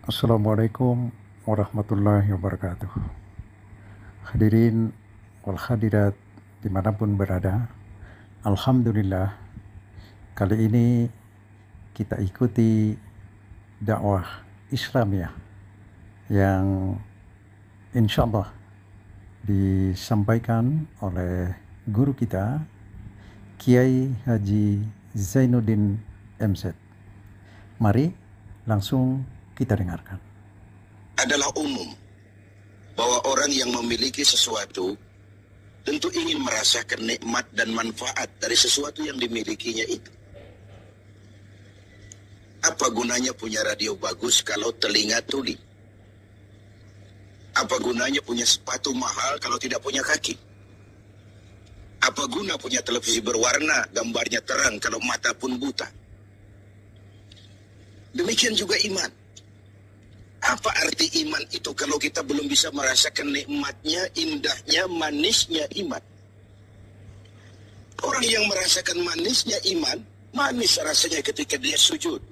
Assalamualaikum warahmatullahi wabarakatuh. Hadirin wal hadirat dimanapun berada, Alhamdulillah kali ini kita ikuti dakwah Islamiyah yang insya Allah disampaikan oleh guru kita Kiai Haji Zainuddin MZ. Mari langsung kita dengarkan. Adalah umum bahwa orang yang memiliki sesuatu tentu ingin merasakan nikmat dan manfaat dari sesuatu yang dimilikinya itu. Apa gunanya punya radio bagus kalau telinga tuli? Apa gunanya punya sepatu mahal kalau tidak punya kaki? Apa guna punya televisi berwarna, gambarnya terang kalau mata pun buta? Demikian juga iman. Apa arti iman itu kalau kita belum bisa merasakan nikmatnya, indahnya, manisnya iman? Orang yang merasakan manisnya iman, manis rasanya ketika dia sujud.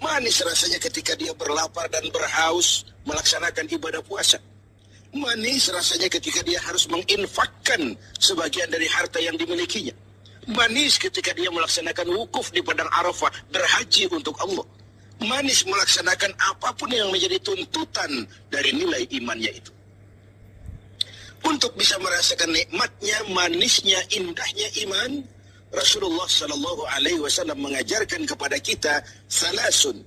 Manis rasanya ketika dia berlapar dan berhaus melaksanakan ibadah puasa. Manis rasanya ketika dia harus menginfakkan sebagian dari harta yang dimilikinya. Manis ketika dia melaksanakan wukuf di padang Arafah, berhaji untuk Allah. Manis melaksanakan apapun yang menjadi tuntutan dari nilai imannya itu. Untuk bisa merasakan nikmatnya, manisnya, indahnya iman, Rasulullah Shallallahu Alaihi Wasallam mengajarkan kepada kita salasun,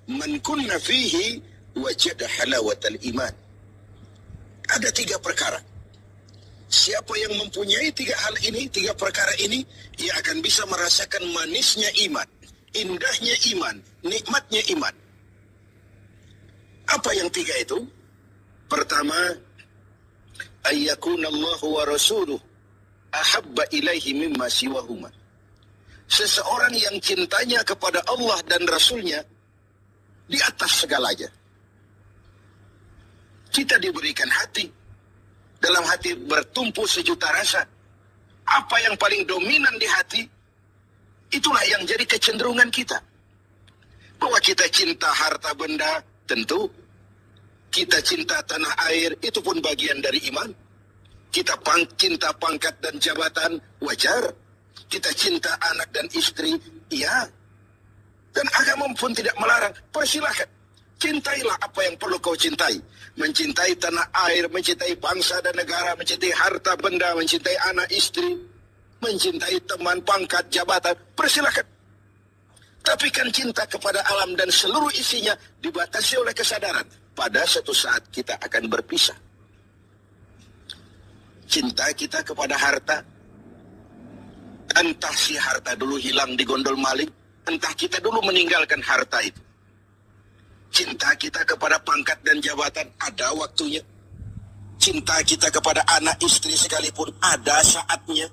man kunna fihi wajada halawatal iman. Ada 3 perkara. Siapa yang mempunyai 3 hal ini, 3 perkara ini, ia akan bisa merasakan manisnya iman, indahnya iman, nikmatnya iman. Apa yang 3 itu? Pertama, ayyakunallahu wa rasuluh ahabba ilaihi mimma siwahuma. Seseorang yang cintanya kepada Allah dan Rasulnya di atas segalanya. Kita diberikan hati. Dalam hati bertumpu sejuta rasa. Apa yang paling dominan di hati, itulah yang jadi kecenderungan kita. Bahwa kita cinta harta benda, tentu. Kita cinta tanah air, itu pun bagian dari iman. Kita cinta pangkat dan jabatan, wajar. Kita cinta anak dan istri, iya. Dan agama pun tidak melarang, persilahkan. Cintailah apa yang perlu kau cintai. Mencintai tanah air, mencintai bangsa dan negara, mencintai harta benda, mencintai anak istri, mencintai teman, pangkat, jabatan, persilahkan. Tapi kan cinta kepada alam dan seluruh isinya dibatasi oleh kesadaran. Pada suatu saat kita akan berpisah. Cinta kita kepada harta, entah si harta dulu hilang di gondol maling, entah kita dulu meninggalkan harta itu. Cinta kita kepada pangkat dan jabatan, ada waktunya. Cinta kita kepada anak istri sekalipun, ada saatnya.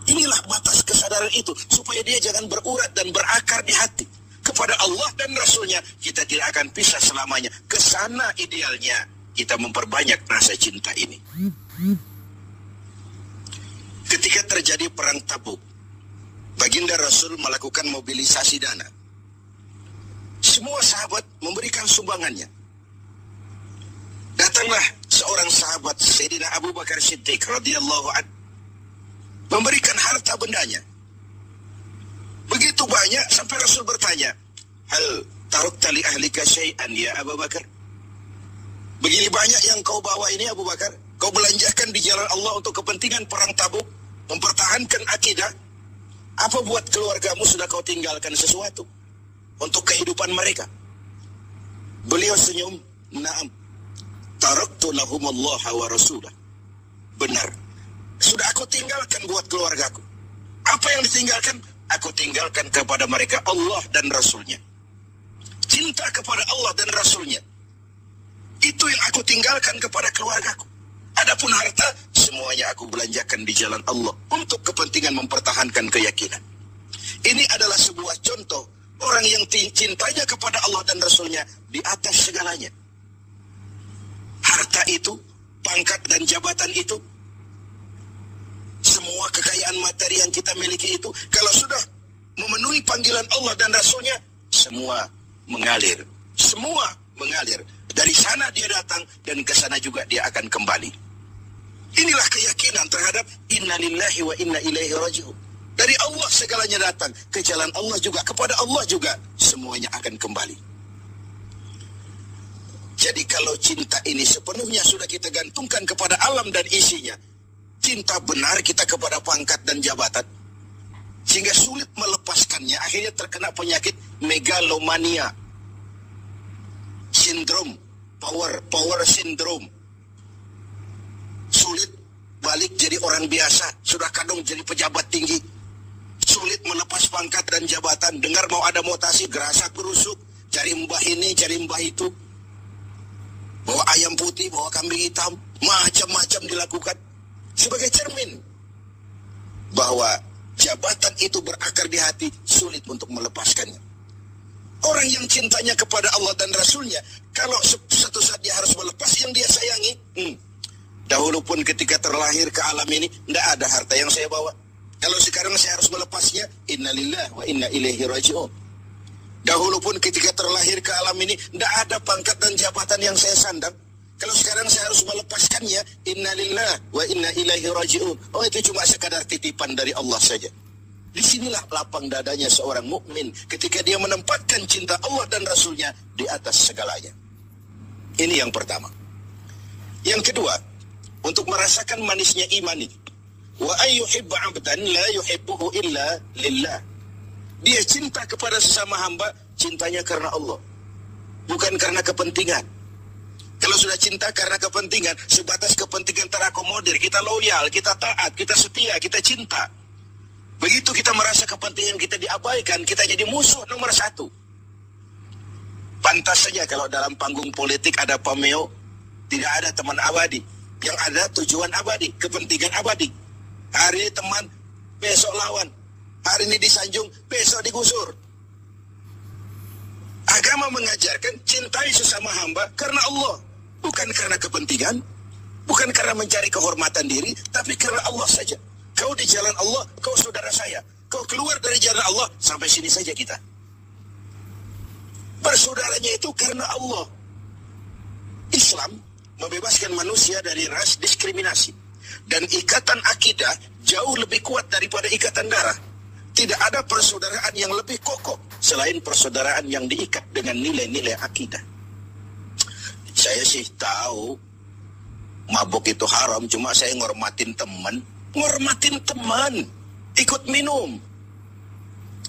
Inilah batas kesadaran itu, supaya dia jangan berurat dan berakar di hati. Kepada Allah dan Rasulnya, kita tidak akan pisah selamanya. Kesana idealnya, kita memperbanyak rasa cinta ini. Ketika terjadi perang Tabuk, Baginda Rasul melakukan mobilisasi dana. Semua sahabat memberikan sumbangannya. Datanglah seorang sahabat, Sayyidina Abu Bakar Siddiq radhiyallahu anhu, memberikan harta bendanya. Begitu banyak sampai Rasul bertanya, hal tarukta li ahlika syai'an ya Abu Bakar? Begini banyak yang kau bawa ini Abu Bakar, kau belanjakan di jalan Allah untuk kepentingan perang Tabuk, mempertahankan akidah. Apa buat keluargamu sudah kau tinggalkan sesuatu untuk kehidupan mereka? Beliau senyum, na'am, taraktu lahumallaha wa rasulah. Benar, sudah aku tinggalkan buat keluargaku. Apa yang ditinggalkan? Aku tinggalkan kepada mereka Allah dan Rasulnya. Cinta kepada Allah dan Rasulnya, itu yang aku tinggalkan kepada keluargaku. Adapun harta, semuanya aku belanjakan di jalan Allah untuk kepentingan mempertahankan keyakinan. Ini adalah sebuah contoh orang yang cintanya kepada Allah dan Rasulnya di atas segalanya. Harta itu, pangkat dan jabatan itu, semua kekayaan materi yang kita miliki itu, kalau sudah memenuhi panggilan Allah dan Rasulnya, semua mengalir Semua mengalir. Dari sana dia datang dan ke sana juga dia akan kembali. Inilah keyakinan terhadap inna lillahi wa inna ilaihi raji'un. Dari Allah segalanya datang, ke jalan Allah juga, kepada Allah juga semuanya akan kembali. Jadi kalau cinta ini sepenuhnya sudah kita gantungkan kepada alam dan isinya, cinta benar kita kepada pangkat dan jabatan, sehingga sulit melepaskannya, akhirnya terkena penyakit megalomania, sindrom, power syndrome. Sulit balik jadi orang biasa, sudah kadung jadi pejabat tinggi. Sulit melepas pangkat dan jabatan, dengar mau ada mutasi, gerasa gerusuk, cari mbah ini, cari mbah itu. Bawa ayam putih, bawa kambing hitam, macam-macam dilakukan. Sebagai cermin bahwa jabatan itu berakar di hati, sulit untuk melepaskannya. Orang yang cintanya kepada Allah dan Rasulnya, kalau suatu saat dia harus melepas yang dia sayangi, dahulu pun ketika terlahir ke alam ini, tidak ada harta yang saya bawa. Kalau sekarang saya harus melepasnya, innalillahi wa inna ilaihi raji'un. Dahulu pun ketika terlahir ke alam ini, tidak ada pangkat dan jabatan yang saya sandang. Kalau sekarang saya harus melepaskannya, innalillahi wa inna ilaihi raji'un. Oh, itu cuma sekadar titipan dari Allah saja. Disinilah lapang dadanya seorang mukmin ketika dia menempatkan cinta Allah dan Rasulnya di atas segalanya. Ini yang pertama. Yang kedua, untuk merasakan manisnya iman ini, wa ayyuhibba 'abdan la yuhibbuhu illa lillah. Dia cinta kepada sesama hamba, cintanya karena Allah, bukan karena kepentingan. Kalau sudah cinta karena kepentingan, sebatas kepentingan terakomodir, kita loyal, kita taat, kita setia, kita cinta. Begitu kita merasa kepentingan kita diabaikan, kita jadi musuh nomor satu. Pantas saja kalau dalam panggung politik ada pameo, tidak ada teman abadi. Yang ada tujuan abadi, kepentingan abadi. Hari ini teman, besok lawan. Hari ini disanjung, besok digusur. Agama mengajarkan cintai sesama hamba karena Allah. Bukan karena kepentingan, bukan karena mencari kehormatan diri, tapi karena Allah saja. Kau di jalan Allah, kau saudara saya. Kau keluar dari jalan Allah, sampai sini saja kita. Bersaudaranya itu karena Allah. Islam membebaskan manusia dari ras diskriminasi. Dan ikatan akidah jauh lebih kuat daripada ikatan darah. Tidak ada persaudaraan yang lebih kokoh selain persaudaraan yang diikat dengan nilai-nilai akidah. Saya sih tahu mabuk itu haram, cuma saya ngormatin teman. Ngormatin teman, ikut minum.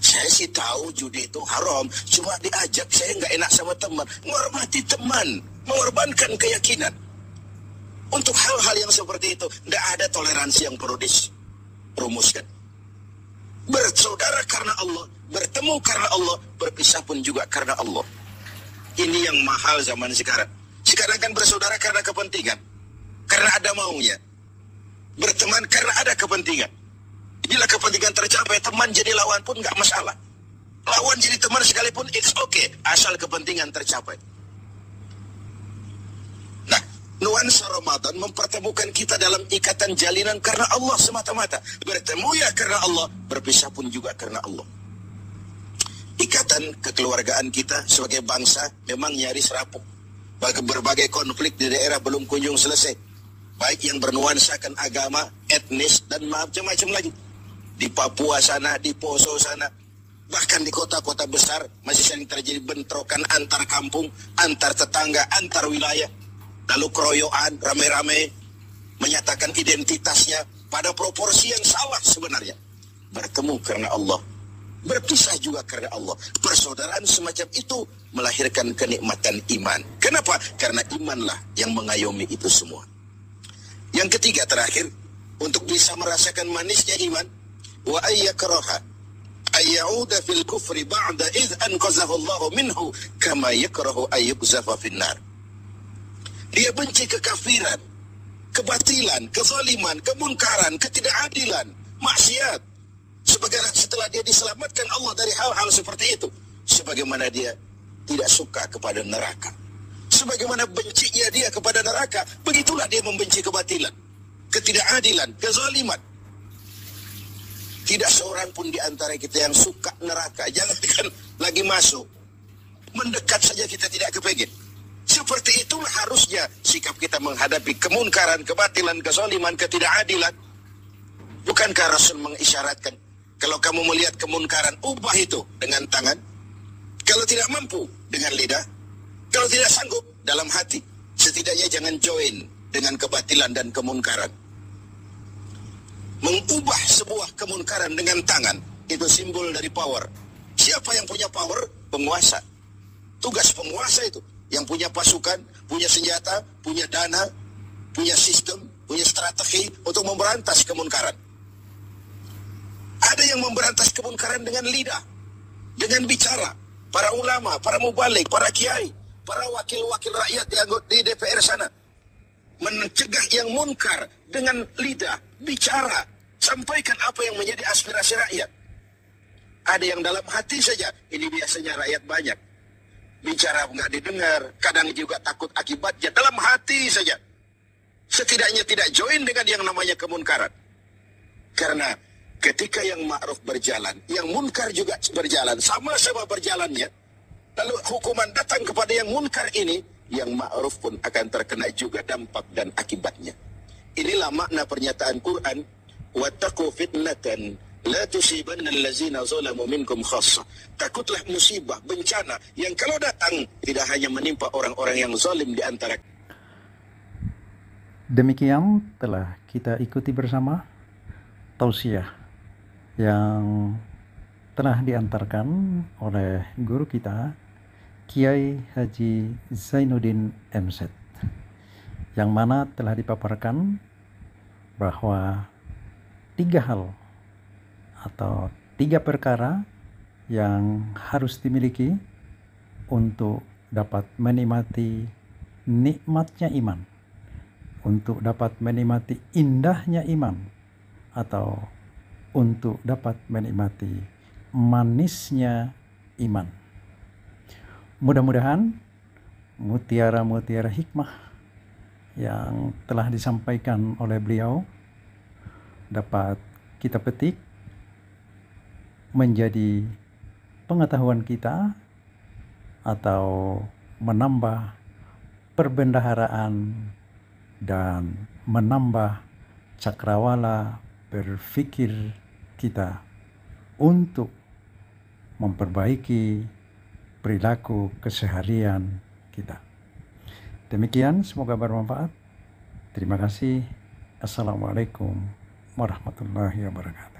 Saya sih tahu judi itu haram, cuma diajak saya nggak enak sama teman. Ngormati teman, mengorbankan keyakinan. Untuk hal-hal yang seperti itu, tidak ada toleransi yang perlu dirumuskan. Bersaudara karena Allah, bertemu karena Allah, berpisah pun juga karena Allah. Ini yang mahal zaman sekarang. Sekarang kan bersaudara karena kepentingan, karena ada maunya. Berteman karena ada kepentingan. Bila kepentingan tercapai, teman jadi lawan pun nggak masalah. Lawan jadi teman sekalipun it's okay, asal kepentingan tercapai. Nah, nuansa Ramadan mempertemukan kita dalam ikatan jalinan karena Allah semata-mata. Bertemu ya karena Allah, berpisah pun juga karena Allah. Ikatan kekeluargaan kita sebagai bangsa memang nyaris rapuh. Berbagai konflik di daerah belum kunjung selesai. Baik yang bernuansakan agama, etnis, dan macam-macam lagi. Di Papua sana, di Poso sana, bahkan di kota-kota besar masih sering terjadi bentrokan antar kampung, antar tetangga, antar wilayah. Lalu keroyokan, rame-rame, menyatakan identitasnya pada proporsi yang salah sebenarnya. Bertemu karena Allah, berpisah juga karena Allah. Persaudaraan semacam itu melahirkan kenikmatan iman. Kenapa? Karena imanlah yang mengayomi itu semua. Yang ketiga terakhir, untuk bisa merasakan manisnya iman, wa ayyakraha ayyauda fil kufri ba'da idh anqazahu Allahu minhu kama yakrahu ayyuqzafa finnar. Dia benci kekafiran, kebatilan, kezaliman, kemunkaran, ketidakadilan, maksiat. Setelah dia diselamatkan Allah dari hal-hal seperti itu, sebagaimana dia tidak suka kepada neraka. Sebagaimana bencinya dia kepada neraka, begitulah dia membenci kebatilan, ketidakadilan, kezaliman. Tidak seorang pun di antara kita yang suka neraka. Jangankan lagi masuk, mendekat saja kita tidak kepingin. Seperti itulah harusnya sikap kita menghadapi kemunkaran, kebatilan, kezaliman, ketidakadilan. Bukankah Rasul mengisyaratkan, kalau kamu melihat kemunkaran, ubah itu dengan tangan. Kalau tidak mampu, dengan lidah. Kalau tidak sanggup, dalam hati. Setidaknya jangan join dengan kebatilan dan kemunkaran. Mengubah sebuah kemunkaran dengan tangan, itu simbol dari power. Siapa yang punya power? Penguasa. Tugas penguasa itu. Yang punya pasukan, punya senjata, punya dana, punya sistem, punya strategi untuk memberantas kemunkaran. Ada yang memberantas kemunkaran dengan lidah, dengan bicara. Para ulama, para mubalik, para kiai, para wakil-wakil rakyat yang di DPR sana. Mencegah yang munkar dengan lidah, bicara. Sampaikan apa yang menjadi aspirasi rakyat. Ada yang dalam hati saja, ini biasanya rakyat banyak. Bicara nggak didengar, kadang juga takut akibatnya, dalam hati saja. Setidaknya tidak join dengan yang namanya kemunkaran. Karena ketika yang ma'ruf berjalan, yang munkar juga berjalan, sama-sama berjalannya, lalu hukuman datang kepada yang munkar ini, yang ma'ruf pun akan terkena juga dampak dan akibatnya. Inilah makna pernyataan Quran, wattaqu fitnatan la tusibanna allazina zalamu minkum khassah. Takutlah musibah, bencana yang kalau datang tidak hanya menimpa orang-orang yang zalim di antara. Demikian telah kita ikuti bersama tausiah yang telah diantarkan oleh guru kita Kiai Haji Zainuddin MZ, yang mana telah dipaparkan bahwa 3 hal atau 3 perkara yang harus dimiliki untuk dapat menikmati nikmatnya iman, untuk dapat menikmati indahnya iman, atau untuk dapat menikmati manisnya iman. Mudah-mudahan mutiara-mutiara hikmah yang telah disampaikan oleh beliau dapat kita petik menjadi pengetahuan kita atau menambah perbendaharaan dan menambah cakrawala berpikir kita untuk memperbaiki perilaku keseharian kita. Demikian, semoga bermanfaat. Terima kasih. Assalamualaikum warahmatullahi wabarakatuh.